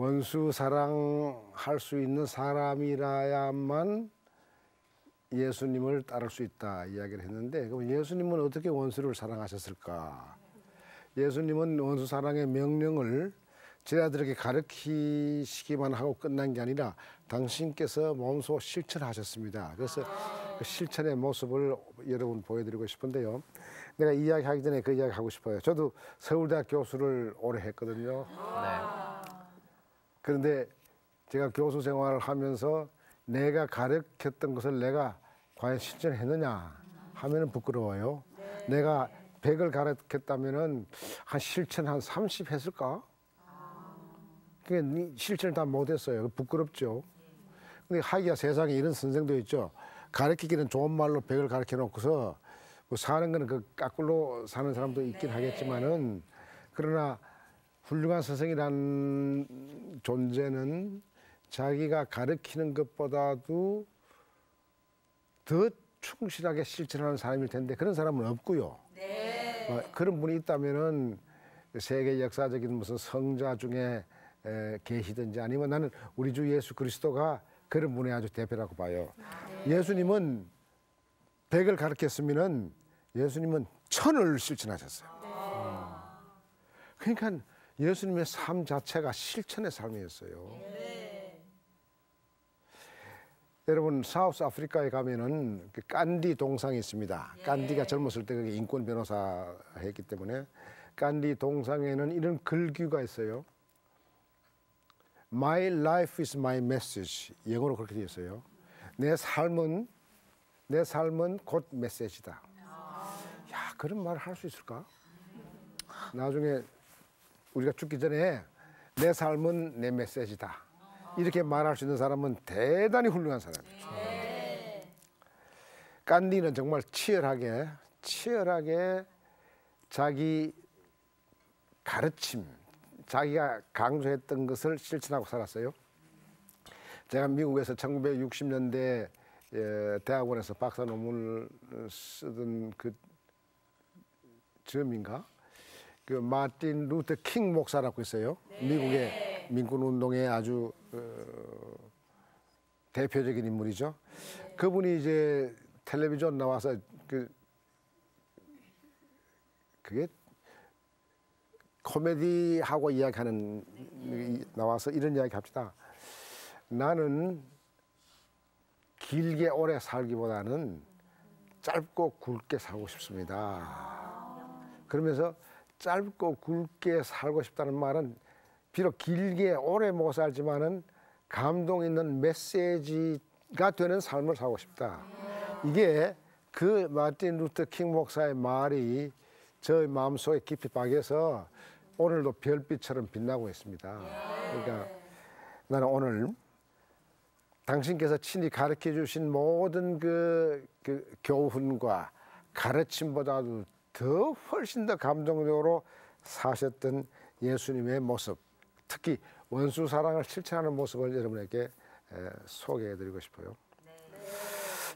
원수 사랑할 수 있는 사람이라야만 예수님을 따를 수 있다 이야기를 했는데, 그럼 예수님은 어떻게 원수를 사랑하셨을까? 예수님은 원수 사랑의 명령을 제자들에게 가르치시기만 하고 끝난 게 아니라 당신께서 몸소 실천하셨습니다. 그래서 그 실천의 모습을 여러분 보여드리고 싶은데요. 내가 이야기하기 전에 그 이야기 하고 싶어요. 저도 서울대학 교수를 오래 했거든요. 그런데 제가 교수 생활을 하면서 내가 가르쳤던 것을 내가 과연 실천했느냐 하면은 부끄러워요. 내가 100을 가르쳤다면은 한 실천 한 30 했을까? 그게 실천을 다 못했어요. 부끄럽죠. 근데 하기야 세상에 이런 선생도 있죠. 가르치기는 좋은 말로 100을 가르쳐 놓고서 뭐 사는 거는 그 까꿀로 사는 사람도 있긴 하겠지만은, 그러나 훌륭한 선생이라는 존재는 자기가 가르치는 것보다도 더 충실하게 실천하는 사람일 텐데 그런 사람은 없고요. 그런 분이 있다면은 세계 역사적인 무슨 성자 중에 계시든지 아니면 나는 우리 주 예수 그리스도가 그런 분의 아주 대표라고 봐요. 예수님은 100을 가르쳤으면은 예수님은 1000을 실천하셨어요. 그러니까 예수님의 삶 자체가 실천의 삶이었어요. 여러분 사우스 아프리카에 가면은 그 깐디 동상이 있습니다. 깐디가 젊었을 때 그게 인권 변호사 했기 때문에 깐디 동상에는 이런 글귀가 있어요. My life is my message. 영어로 그렇게 되어 있어요. 내 삶은 곧 메시지다. 야, 그런 말을 할 수 있을까? 나중에 우리가 죽기 전에 내 삶은 내 메시지다. 이렇게 말할 수 있는 사람은 대단히 훌륭한 사람이죠. 깐디는 정말 치열하게 자기 가르침, 자기가 강조했던 것을 실천하고 살았어요. 제가 미국에서 1960년대 대학원에서 박사 논문을 쓰던 그 즈음인가? 그 마틴 루터 킹 목사라고 있어요. 미국의 민권운동의 아주 대표적인 인물이죠. 그분이 이제 텔레비전 나와서 그게 코미디하고 이야기하는 나와서 이런 이야기 합시다. 나는 길게 오래 살기보다는 짧고 굵게 살고 싶습니다. 그러면서 짧고 굵게 살고 싶다는 말은 비록 길게 오래 못 살지만은 감동 있는 메시지가 되는 삶을 살고 싶다. 이게 그 마틴 루터 킹 목사의 말이 저의 마음속에 깊이 박여서 오늘도 별빛처럼 빛나고 있습니다. 그러니까 나는 오늘 당신께서 친히 가르쳐 주신 모든 그 교훈과 가르침보다도 더 훨씬 더 감동적으로 사셨던 예수님의 모습, 특히 원수 사랑을 실천하는 모습을 여러분에게 소개해드리고 싶어요.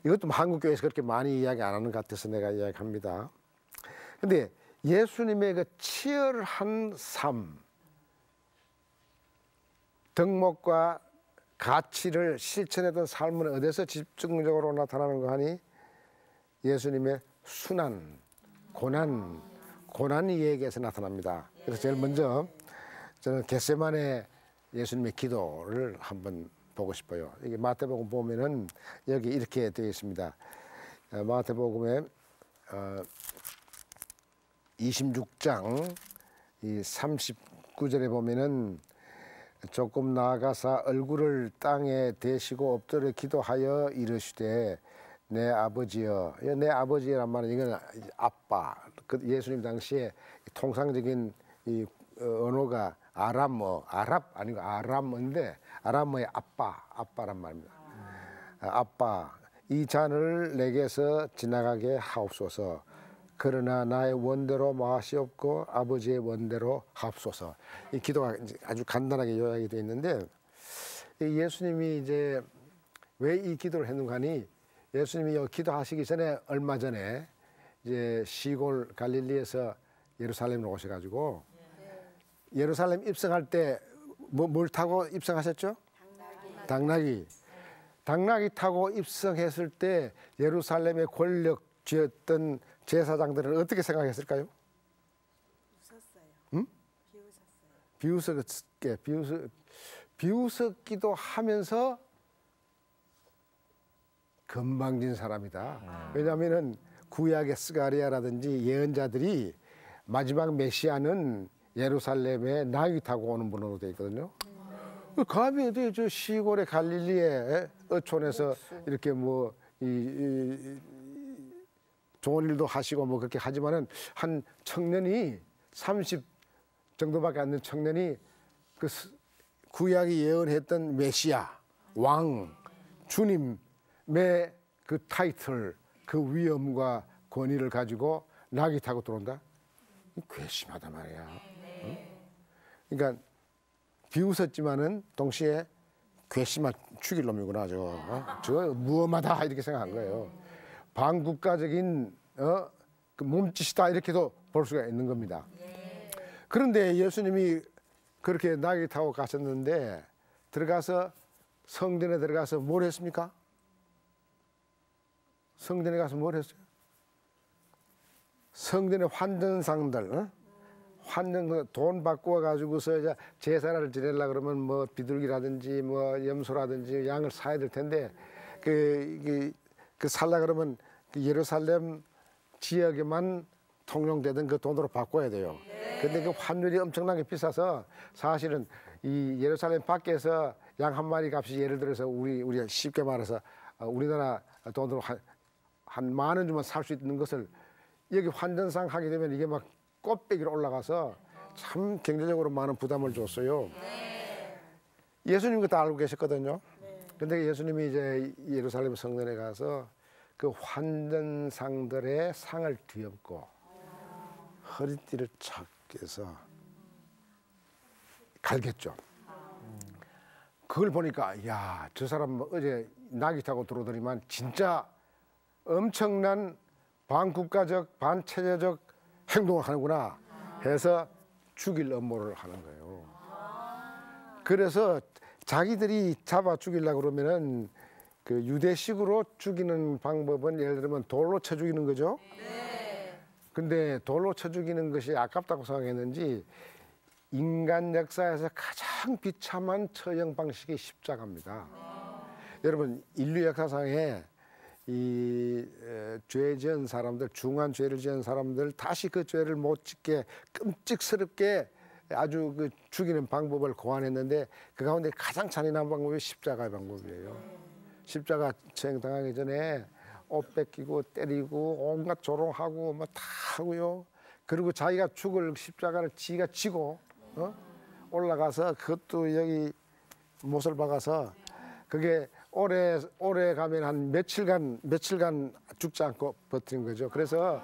이것도 한국 교회에서 그렇게 많이 이야기 안 하는 것 같아서 내가 이야기합니다. 근데 예수님의 그 치열한 삶, 덕목과 가치를 실천했던 삶은 어디서 집중적으로 나타나는가 하니 예수님의 순환, 고난 이야기에서 나타납니다. 그래서 제일 먼저 저는 겟세마네 예수님의 기도를 한번 보고 싶어요. 이게 마태복음 보면은 여기 이렇게 되어 있습니다. 마태복음에 26장 이 39절에 보면은 조금 나아가사 얼굴을 땅에 대시고 엎드려 기도하여 이르시되 내 아버지여. 내 아버지란 말은 이건 아빠. 그 예수님 당시에 통상적인 이 언어가 아랍 아니고 아람어인데 아람어의 아빠란 말입니다. 아빠, 이 잔을 내게서 지나가게 하옵소서. 그러나 나의 원대로 마시옵고 아버지의 원대로 하옵소서. 이 기도가 아주 간단하게 요약이 되어 있는데 예수님이 이제 왜 이 기도를 했는가 하니 예수님이 기도하시기 전에 얼마 전에 이제 시골 갈릴리에서 예루살렘으로 오셔가지고 예루살렘 입성할 때 뭘 타고 입성하셨죠? 당나귀. 당나귀 타고 입성했을 때 예루살렘의 권력 쥐었던 제사장들은 어떻게 생각했을까요? 웃었어요. 응? 비웃었어요. 비웃었기도 하면서 건방진 사람이다. 왜냐하면은 구약의 스가리아라든지 예언자들이 마지막 메시아는 예루살렘에 나귀 타고 오는 분으로 되어 있거든요. 감히 저 시골의 갈릴리의 어촌에서 이렇게 뭐 좋은 일도 하시고 뭐 그렇게 하지만은 한 청년이 30 정도밖에 안 된 청년이 그 구약이 예언했던 메시아, 왕, 주님의 그 타이틀, 그 위엄과 권위를 가지고 나귀 타고 들어온다? 괘씸하단 말이야. 응? 그러니까 비웃었지만은 동시에 괘씸한 죽일 놈이구나 저 무엄하다 이렇게 생각한 거예요. 반국가적인 그 몸짓이다 이렇게도 볼 수가 있는 겁니다. 그런데 예수님이 그렇게 나귀 타고 가셨는데 들어가서 성전에 들어가서 뭘 했습니까? 성전에 가서 뭘 했어요? 성전의 환전상들, 환전 돈 바꾸어 가지고서 이제 제사를 지내려 그러면 뭐 비둘기라든지 뭐 염소라든지 양을 사야 될 텐데 그 살라 그러면 그 예루살렘 지역에만 통용되던 그 돈으로 바꿔야 돼요. 근데 그 환율이 엄청나게 비싸서 사실은 이 예루살렘 밖에서 양 한 마리 값이 예를 들어서 우리 쉽게 말해서 우리나라 돈으로 한 10,000원 주면 살 수 있는 것을 여기 환전상 하게 되면 이게 막 꽃배기로 올라가서 참 경제적으로 많은 부담을 줬어요. 예수님 그거 다 알고 계셨거든요. 근데 예수님이 이제 예루살렘 성전에 가서 그 환전상들의 상을 뒤엎고 허리띠를 착 해서 갈겼죠. 그걸 보니까 야, 저 사람 어제 나귀 타고 들어오더니만 진짜 엄청난 반국가적 반체제적 행동을 하는구나 해서 죽일 음모를 하는 거예요. 그래서 자기들이 잡아 죽이려고 그러면은 그 유대식으로 죽이는 방법은 예를 들면 돌로 쳐 죽이는 거죠. 근데 돌로 쳐 죽이는 것이 아깝다고 생각했는지 인간 역사에서 가장 비참한 처형 방식이 십자가입니다. 여러분 인류 역사상에 이 죄 지은 사람들, 중한 죄를 지은 사람들 다시 그 죄를 못 짓게 끔찍스럽게 아주 그 죽이는 방법을 고안했는데 그 가운데 가장 잔인한 방법이 십자가의 방법이에요. 십자가 처형당하기 전에 옷 뺏기고 때리고 온갖 조롱하고 뭐 다 하고요. 그리고 자기가 죽을 십자가를 지가 지고 올라가서 그것도 여기 못을 박아서 그게 오래 가면 한 며칠간 죽지 않고 버티는 거죠. 그래서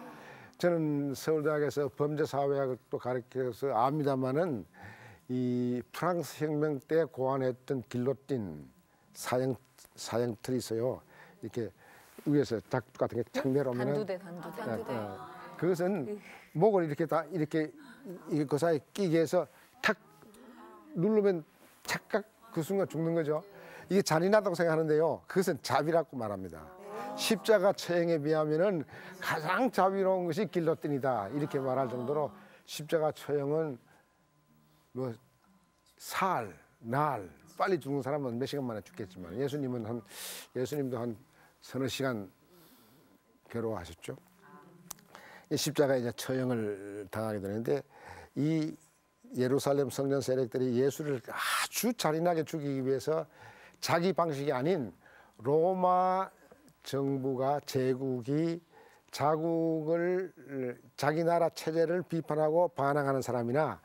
저는 서울대학에서 범죄사회학도 가르쳐서 압니다만은 이 프랑스 혁명 때 고안했던 길로틴 사형틀이 있어요. 이렇게 위에서 닭 같은 게 착 내려오면 단두대. 그것은 목을 이렇게 다 이렇게 그 사이에 끼게 해서 탁 누르면 착각 그 순간 죽는 거죠. 이게 잔인하다고 생각하는데요. 그것은 자비라고 말합니다. 십자가 처형에 비하면은 가장 자비로운 것이 길로틴이다 이렇게 말할 정도로 십자가 처형은 뭐 날 빨리 죽는 사람은 몇 시간 만에 죽겠지만 예수님도 한 서너 시간 괴로워하셨죠. 이 십자가에 이제 처형을 당하게 되는데 이 예루살렘 성전 세력들이 예수를 아주 잔인하게 죽이기 위해서 자기 방식이 아닌 로마 정부가 제국이 자기 나라 체제를 비판하고 반항하는 사람이나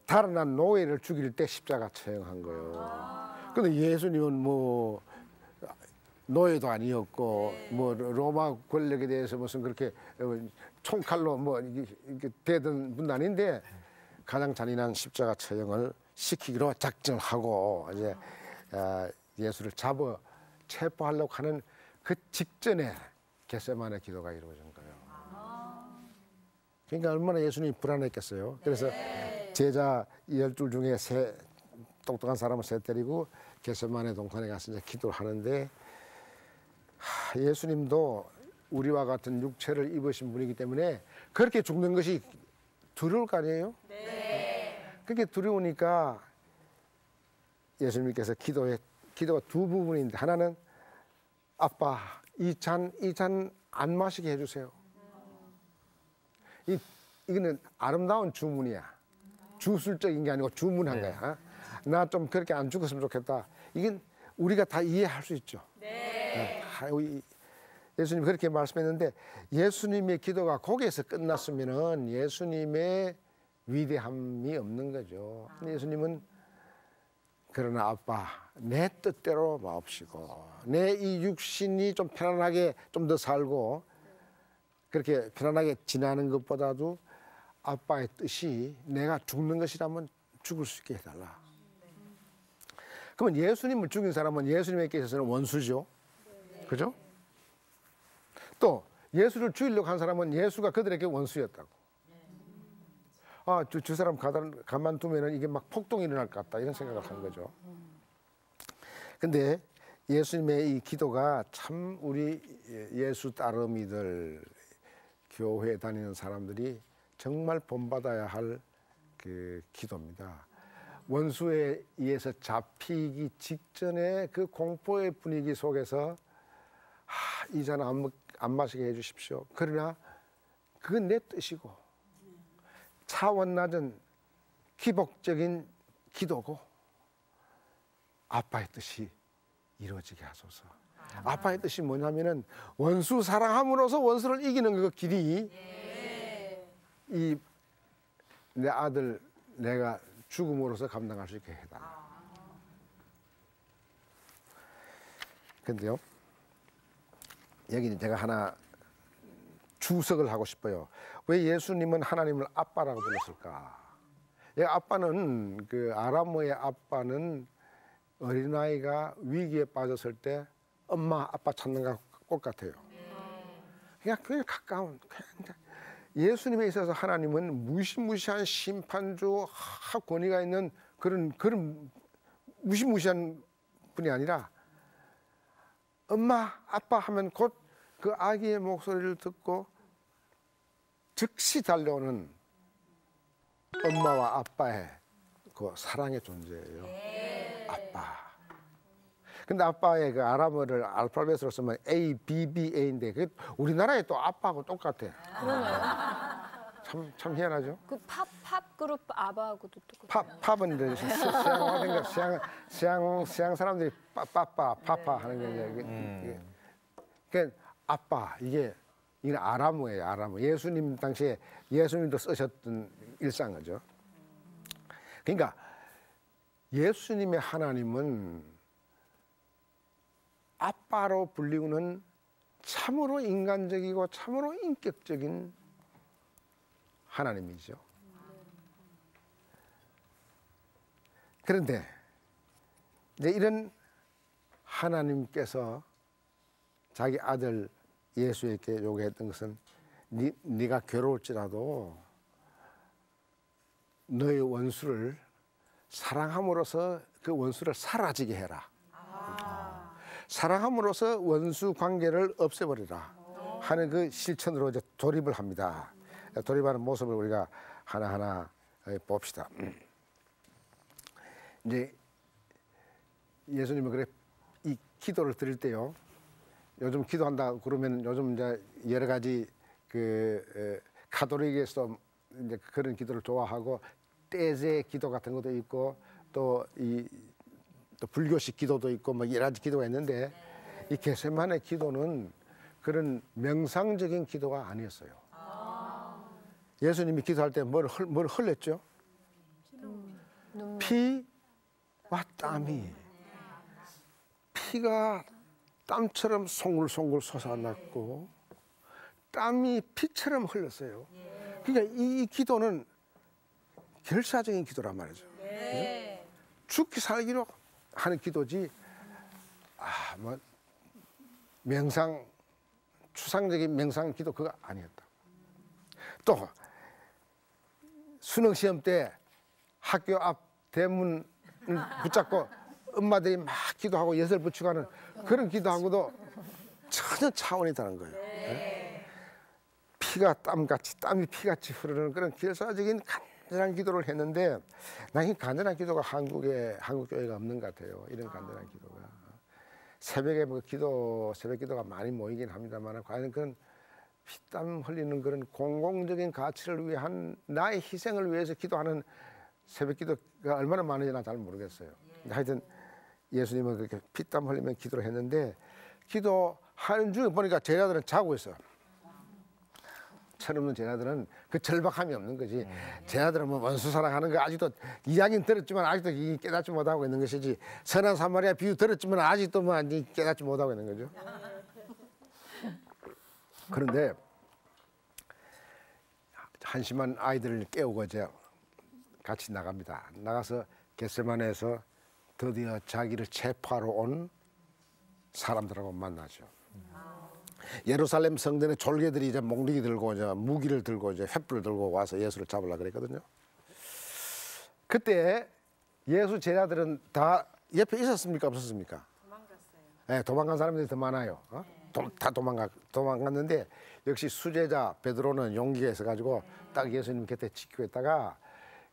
달아난 노예를 죽일 때 십자가 처형한 거예요. 근데 예수님은 뭐 노예도 아니었고 뭐 로마 권력에 대해서 무슨 그렇게 총칼로 뭐 이렇게 대던 분도 아닌데 가장 잔인한 십자가 처형을 시키기로 작정하고 이제 예수를 체포하려고 하는 그 직전에 겟세마네 기도가 이루어진 거예요. 그러니까 얼마나 예수님이 불안했겠어요. 그래서 제자 12 중에 똑똑한 사람을 세 때리고 겟세마네 동산에 가서 이제 기도를 하는데 예수님도 우리와 같은 육체를 입으신 분이기 때문에 그렇게 죽는 것이 두려울 거 아니에요? 네. 그렇게 두려우니까 예수님께서 기도가 두 부분인데 하나는 아빠 이 잔 안 마시게 해주세요. 이거는 아름다운 주문이야. 주술적인 게 아니고 주문한 거야. 나 좀 그렇게 안 죽었으면 좋겠다. 이건 우리가 다 이해할 수 있죠. 네. 예수님이 그렇게 말씀했는데 예수님의 기도가 거기에서 끝났으면은 예수님의 위대함이 없는 거죠. 근데 예수님은 그러나 아빠 내 뜻대로 마옵시고 내 이 육신이 좀 편안하게 좀 더 살고 그렇게 편안하게 지나는 것보다도 아빠의 뜻이 내가 죽는 것이라면 죽을 수 있게 해달라. 그러면 예수님을 죽인 사람은 예수님에게 있어서는 원수죠. 그죠? 또 예수를 죽이려고 한 사람은 예수가 그들에게 원수였다고. 저 사람 가만두면 이게 막 폭동이 일어날 것 같다 이런 생각을 한 거죠. 근데 예수님의 이 기도가 참 우리 예수 따르미들 교회에 다니는 사람들이 정말 본받아야 할 그 기도입니다. 원수에 의해서 잡히기 직전에 그 공포의 분위기 속에서 이 잔 안 마시게 해주십시오. 그러나 그건 내 뜻이고 차원 낮은 기복적인 기도고 아빠의 뜻이 이루어지게 하소서. 아빠의 뜻이 뭐냐면은 원수 사랑함으로써 원수를 이기는 그 길이 이 내 아들 내가 죽음으로써 감당할 수 있게 해달라. 근데요 여기는 제가 하나 주석을 하고 싶어요. 왜 예수님은 하나님을 아빠라고 불렀을까? 아빠는 그 아람어의 아빠는 어린아이가 위기에 빠졌을 때 엄마 아빠 찾는 것 같아요. 그냥 가까운 예수님에 있어서 하나님은 무시무시한 심판주 권위가 있는 그런 무시무시한 분이 아니라 엄마 아빠 하면 곧 그 아기의 목소리를 듣고 즉시 달려오는 엄마와 아빠의 그 사랑의 존재예요. 아빠. 근데 아빠의 그 아람어를 알파벳으로 쓰면 A, B, B, A인데 그 우리나라에 또 아빠하고 똑같아. 참 희한하죠. 그 팝 그룹 아바하고도 똑같아요. 팝은 이제 서양 사람들이 파파 하는 게 그러니까 아빠 이게 아람어예요. 아람어. 예수님 당시에 예수님도 쓰셨던 일상어죠. 그러니까 예수님의 하나님은 아빠로 불리우는 참으로 인간적이고 참으로 인격적인 하나님이죠. 그런데 이제 이런 하나님께서 자기 아들 예수에게 요구했던 것은 네가 괴로울지라도 너의 원수를 사랑함으로써 그 원수를 사라지게 해라. 사랑함으로써 원수 관계를 없애버리라 하는 그 실천으로 이제 돌입을 합니다. 돌입하는 모습을 우리가 하나하나 봅시다. 이제 예수님은 그래 이 기도를 드릴 때요. 요즘 기도한다 그러면 요즘 이제 여러 가지 그 가톨릭에서 이제 그런 기도를 좋아하고 떼제 기도 같은 것도 있고 또 불교식 기도도 있고 뭐 여러 가지 기도가 있는데 이 겟세마네 기도는 그런 명상적인 기도가 아니었어요. 예수님이 기도할 때 뭘 흘렸죠? 피와 땀이 피가 땀처럼 송글송글 솟아났고 땀이 피처럼 흘렀어요. 그러니까 이 기도는 결사적인 기도란 말이죠. 네. 죽기 살기로 하는 기도지 뭐 명상 추상적인 명상 기도 그거 아니었다. 또 수능 시험 때 학교 앞 대문 붙잡고 엄마들이 막 기도하고 예설 붙이고 하는 그런 기도하고도 전혀 차원이 다른 거예요. 네? 피가 땀이 피같이 흐르는 그런 결사적인 간절한 기도를 했는데 난 이 간절한 기도가 한국 교회가 없는 것 같아요. 이런 간절한 기도가. 새벽에 새벽 기도가 많이 모이긴 합니다만 과연 그런 피땀 흘리는 그런 공공적인 가치를 위한 나의 희생을 위해서 기도하는 새벽 기도가 얼마나 많은지 난 잘 모르겠어요. 하여튼 예수님은 그렇게 피땀 흘리면 기도를 했는데 기도하는 중에 보니까 제자들은 자고 있어요. 철없는 제자들은 그 절박함이 없는 거지. 제자들은 뭐 원수 사랑하는 거 아직도 이야기는 들었지만 아직도 깨닫지 못하고 있는 것이지. 선한 사마리아 비유 들었지만 아직도 뭐 깨닫지 못하고 있는 거죠. 그런데 한심한 아이들을 깨우고 이제 같이 나갑니다. 나가서 겟세마네에서 드디어 자기를 체포하러 온 사람들하고 만나죠. 예루살렘 성전에 졸개들이 이제 몽둥이 들고 이제 무기를 들고 이제 횃불을 들고 와서 예수를 잡으려고 그랬거든요. 그때 예수 제자들은 다 옆에 있었습니까? 없었습니까? 도망갔어요. 네, 도망간 사람들이 더 많아요. 다 도망갔는데 역시 수제자 베드로는 용기가 있어가지고 딱 예수님 곁에 지키고 있다가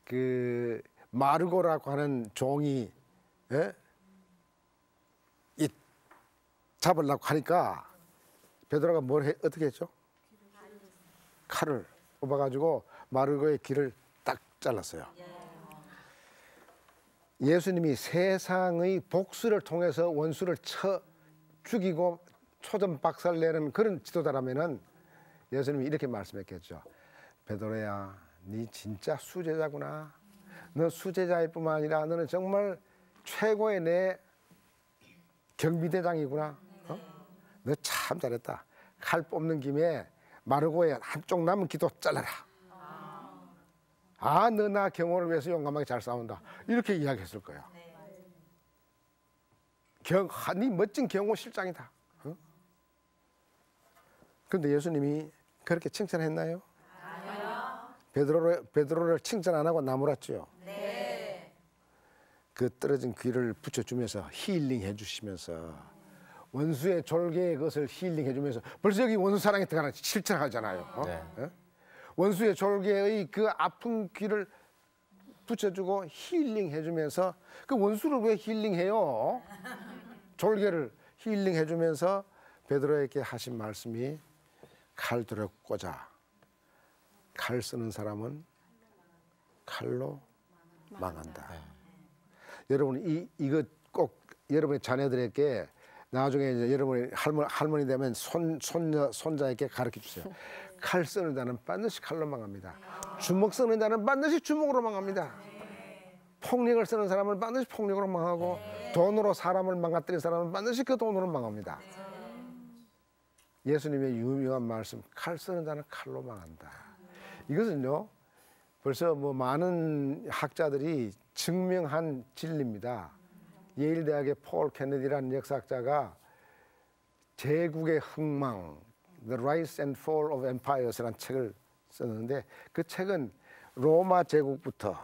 그 마르고라고 하는 종이 잡으려고 하니까 베드로가 어떻게 했죠? 칼을 뽑아가지고 마르고의 귀를 딱 잘랐어요. 예수님이 세상의 복수를 통해서 원수를 쳐 죽이고 초전 박살내는 그런 지도자라면은 예수님이 이렇게 말씀했겠죠. 베드로야, 네 진짜 수제자구나. 너 수제자일 뿐만 아니라 너는 정말 최고의 내 경비대장이구나. 너 참 잘했다. 칼 뽑는 김에 마르고의 한쪽 남은 귀도 잘라라. 너 나 경호를 위해서 용감하게 잘 싸운다. 이렇게 이야기했을 거야. 네 멋진 경호 실장이다. 그런데 예수님이 그렇게 칭찬했나요? 베드로를 칭찬 안 하고 나무랐죠. 네. 그 떨어진 귀를 붙여주면서 힐링해 주시면서 원수의 졸개의 것을 힐링해 주면서 벌써 여기 원수 사랑에 들어가는 실천하잖아요. 네. 원수의 졸개의 그 아픈 귀를 붙여주고 힐링해 주면서 그 원수를 왜 힐링해요? 졸개를 힐링해 주면서 베드로에게 하신 말씀이 칼 들어 꽂아. 칼 쓰는 사람은 칼로 망한다. 여러분 이거 꼭 여러분의 자녀들에게 나중에 이제 여러분이 할머니 되면 손자에게 가르쳐 주세요. 칼 쓰는 자는 반드시 칼로 망합니다. 주먹 쓰는 자는 반드시 주먹으로 망합니다. 폭력을 쓰는 사람은 반드시 폭력으로 망하고 돈으로 사람을 망가뜨린 사람은 반드시 그 돈으로 망합니다. 예수님의 유명한 말씀, 칼 쓰는 자는 칼로 망한다. 이것은요, 벌써 뭐 많은 학자들이 증명한 진리입니다. 예일 대학의 폴 케네디라는 역사학자가 제국의 흥망, The Rise and Fall of Empires라는 책을 썼는데 그 책은 로마 제국부터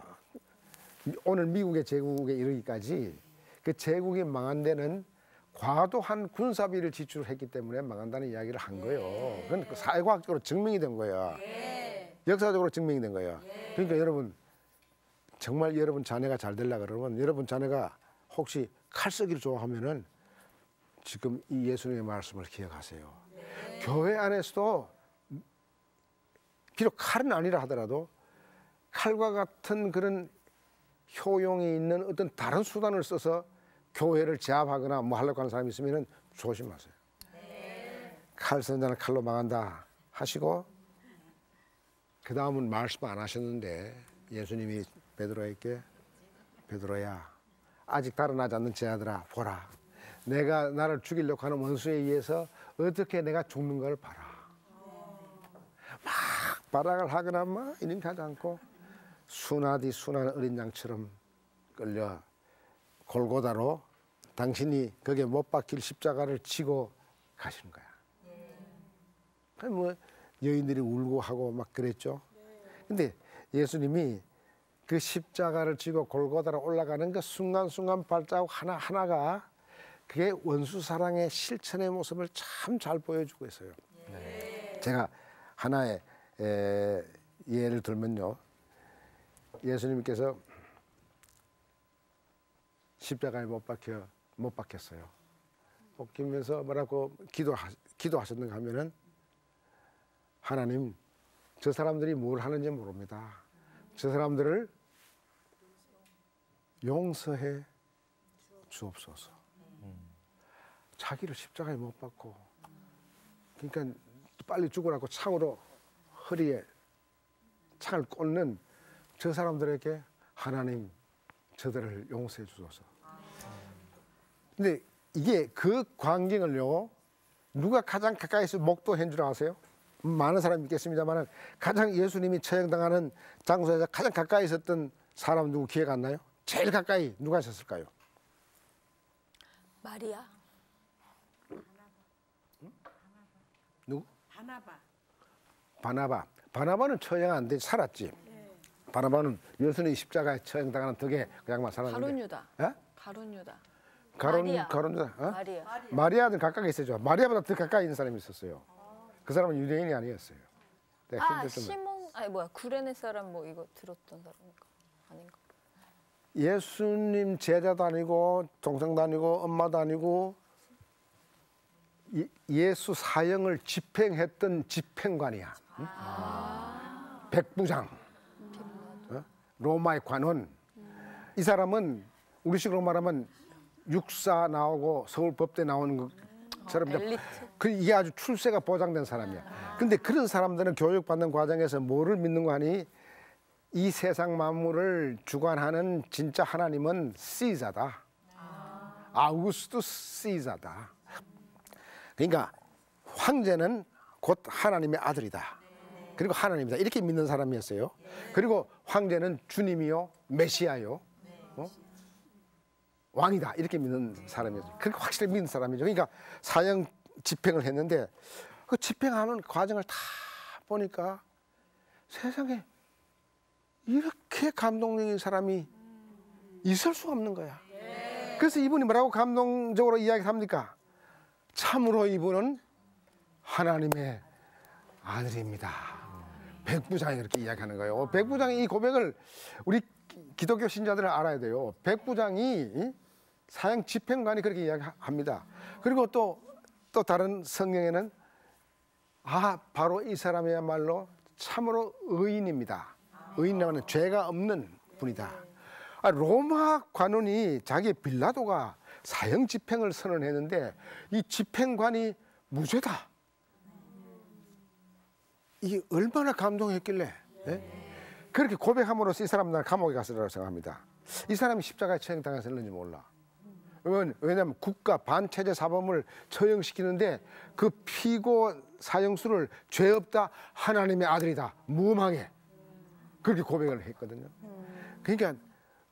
오늘 미국의 제국에 이르기까지 그 제국이 망한 데는 과도한 군사비를 지출했기 때문에 망한다는 이야기를 한 거예요. 그건 사회과학적으로 증명이 된 거예요. 역사적으로 증명이 된 거예요. 그러니까 여러분 정말 여러분 자녀가 잘 되려고 그러면 여러분 자녀가 혹시 칼 쓰기를 좋아하면은 지금 이 예수님의 말씀을 기억하세요. 교회 안에서도 비록 칼은 아니라 하더라도 칼과 같은 그런 효용이 있는 어떤 다른 수단을 써서 교회를 제압하거나 뭐 하려고 하는 사람이 있으면 조심하세요. 칼 쓰는 자는 칼로 망한다 하시고 그 다음은 말씀 안 하셨는데 예수님이 베드로에게 베드로야 아직 달아나지 않는 제자들아 보라 내가 나를 죽이려고 하는 원수에 의해서 어떻게 내가 죽는 걸 봐라. 막 발악을 하거나 막 이런 하지 않고 순하디 순한 어린 양처럼 끌려 골고다로 당신이 거기에 못 박힐 십자가를 지고 가시는 거야. 뭐 여인들이 울고 하고 막 그랬죠. 근데 예수님이 그 십자가를 지고 골고다로 올라가는 그 순간순간 발자국 하나하나가 그게 원수 사랑의 실천의 모습을 참 잘 보여주고 있어요. 제가 하나의 예를 들면요. 예수님께서 십자가에 못 박혔어요. 박히면서 뭐라고 기도하셨는가 하면은 하나님, 저 사람들이 뭘 하는지 모릅니다. 저 사람들을 용서해 주옵소서. 자기를 십자가에 못 박고, 그러니까 빨리 죽으라고 창으로 허리에 창을 꽂는 저 사람들에게 하나님, 저들을 용서해 주소서. 근데 이게 그 광경을요, 누가 가장 가까이서 목도한 줄 아세요? 많은 사람이 믿겠습니다만 가장 예수님이 처형당하는 장소에서 가장 가까이 있었던 사람 누구 기억 안 나요? 제일 가까이 누가 있었을까요? 마리아. 누구? 바나바. 바나바는 처형 안 되지, 살았지. 바나바는 예수님이 십자가에 처형당하는 덕에 그 양반 살았는데. 가룟 유다. 예? 가룟 유다. 가룟 마리아. 유다. 어? 마리아. 마리아는 가까이 있었죠. 마리아보다 더 가까이 있는 사람이 있었어요. 그 사람은 유대인이 아니었어요. 내가 아, 힘들었던 시몬, 아니 뭐야, 구레네 사람 뭐 이거 들었던 사람인가? 아닌가? 예수님 제자도 아니고 동생도 아니고 엄마도 아니고 예수 사형을 집행했던 집행관이야. 응? 백부장, 로마의 관원. 이 사람은 우리식으로 말하면 육사 나오고 서울 법대 나오는 것처럼 엘리트. 이게 아주 출세가 보장된 사람이야. 근데 그런 사람들은 교육받는 과정에서 뭐를 믿는가 하니 이 세상 만물을 주관하는 진짜 하나님은 시자다. 아우구스투스 시자다. 그러니까 황제는 곧 하나님의 아들이다. 그리고 하나님이다. 이렇게 믿는 사람이었어요. 그리고 황제는 주님이요, 메시아요, 왕이다. 이렇게 믿는 사람이었어요. 그렇게 확실히 믿는 사람이죠. 그러니까 사형 집행을 했는데 그 집행하는 과정을 다 보니까 세상에 이렇게 감동적인 사람이 있을 수가 없는 거야. 그래서 이분이 뭐라고 감동적으로 이야기합니까? 참으로 이분은 하나님의 아들입니다. 백부장이 그렇게 이야기하는 거예요. 백부장이 이 고백을 우리 기독교 신자들은 알아야 돼요. 백부장이 사형 집행관이 그렇게 이야기합니다. 그리고 또 다른 성경에는 바로 이 사람이야말로 참으로 의인입니다. 의인이라면 죄가 없는 분이다. 로마 관원이 자기 빌라도가 사형 집행을 선언했는데 이 집행관이 무죄다. 이게 얼마나 감동했길래 그렇게 고백함으로써 이 사람은 날 감옥에 갔으리라고 생각합니다. 이 사람이 십자가에 처형당했을는지 몰라. 왜냐하면 국가 반체제 사범을 처형시키는데 그 피고 사형수를 죄 없다, 하나님의 아들이다, 무망해. 그렇게 고백을 했거든요. 그러니까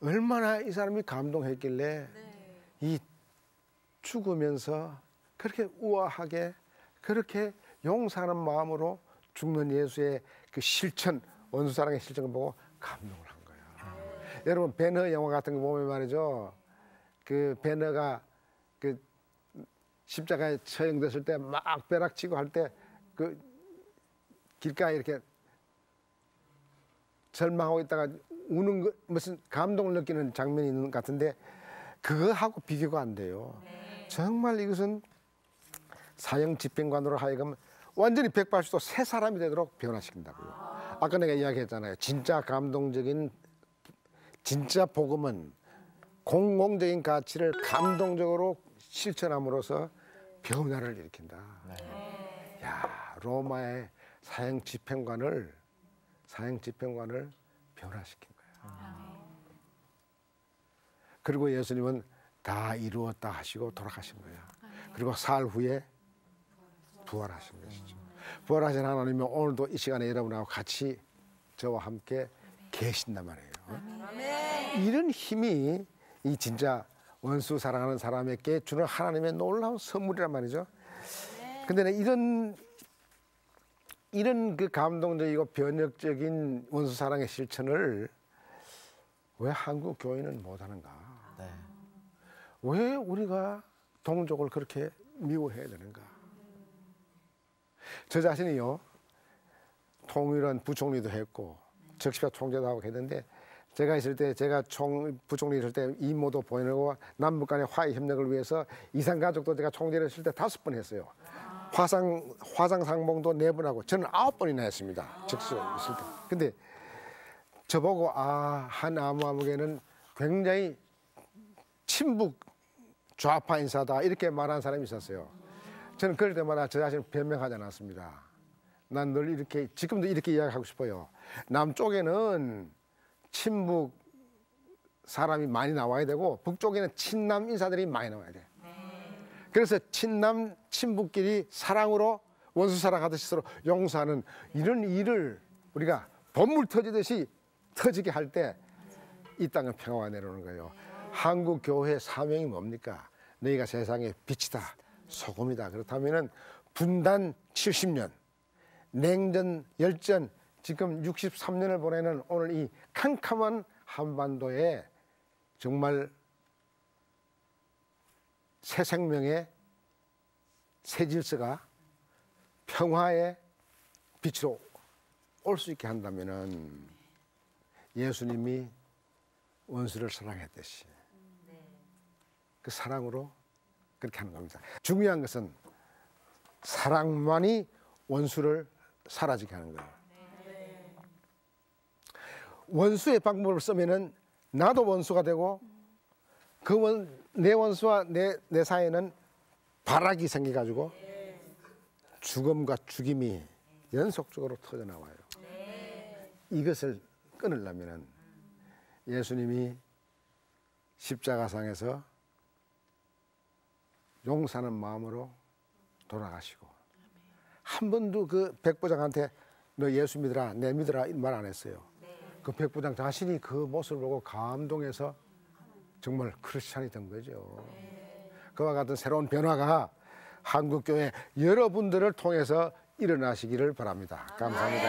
얼마나 이 사람이 감동했길래 이 죽으면서 그렇게 우아하게 그렇게 용서하는 마음으로 죽는 예수의 그 실천, 원수사랑의 실천을 보고 감동을 한 거예요. 여러분 배너 영화 같은 거 보면 말이죠. 그 배너가 그 십자가에 처형됐을 때 막 벼락치고 할 때 그 길가에 이렇게 절망하고 있다가 우는 거, 무슨 감동을 느끼는 장면이 있는 것 같은데 그거하고 비교가 안 돼요. 정말 이것은 사형 집행관으로 하여금 완전히 180도 새 사람이 되도록 변화시킨다고요. 아까 내가 이야기했잖아요. 진짜 감동적인 진짜 복음은 공공적인 가치를 감동적으로 실천함으로써 변화를 일으킨다. 야, 로마의 사형 집행관을 변화시킨 거야. 그리고 예수님은 다 이루었다 하시고 돌아가신 거야. 그리고 사흘 후에 부활하신 것이죠. 부활하신 하나님은 오늘도 이 시간에 여러분하고 같이 저와 함께 계신단 말이에요. 이런 힘이 이 진짜 원수 사랑하는 사람에게 주는 하나님의 놀라운 선물이란 말이죠. 근데 이런 그 감동적이고 변혁적인 원수 사랑의 실천을 왜 한국 교인은 못하는가? 네. 왜 우리가 동족을 그렇게 미워해야 되는가? 저 자신이요, 통일은 부총리도 했고 적시가 총재도 하고 했는데, 제가 있을 때, 제가 부총리 있을 때 이모도 보내고 남북 간의 화해 협력을 위해서 이산가족도 제가 총재를 했을 때 5번 했어요. 화상 상봉도 4번 하고 저는 9번이나 했습니다. 적시 있을 때. 근데 저보고 한 아무개는 굉장히 친북 좌파 인사다 이렇게 말하는 사람이 있었어요. 저는 그럴 때마다 저 자신을 변명하지 않았습니다. 난 늘 이렇게, 지금도 이렇게 이야기하고 싶어요. 남쪽에는 친북 사람이 많이 나와야 되고 북쪽에는 친남 인사들이 많이 나와야 돼. 그래서 친남 친북끼리 사랑으로 원수사랑 하듯이 서로 용서하는 이런 일을 우리가 돈물 터지듯이 터지게 할 때 이 땅은 평화가 내려오는 거예요. 한국 교회의 사명이 뭡니까? 너희가 세상의 빛이다, 소금이다. 그렇다면은 분단 70년, 냉전, 열전, 지금 63년을 보내는 오늘 이 캄캄한 한반도에 정말 새 생명의 새 질서가 평화의 빛으로 올 수 있게 한다면은 예수님이 원수를 사랑했듯이 그 사랑으로 그렇게 하는 겁니다. 중요한 것은 사랑만이 원수를 사라지게 하는 거예요. 원수의 방법을 쓰면은 나도 원수가 되고 내 원수와 내 사이에는 발악이 생겨가지고 죽음과 죽임이 연속적으로 터져나와요. 이것을 끊으려면은 예수님이 십자가상에서 용서하는 마음으로 돌아가시고 한 번도 그 백부장한테 너 예수 믿으라, 내 믿으라 말 안 했어요. 그 백부장 자신이 그 모습을 보고 감동해서 정말 크리스찬이 된 거죠. 그와 같은 새로운 변화가 한국교회 여러분들을 통해서 일어나시기를 바랍니다. 감사합니다.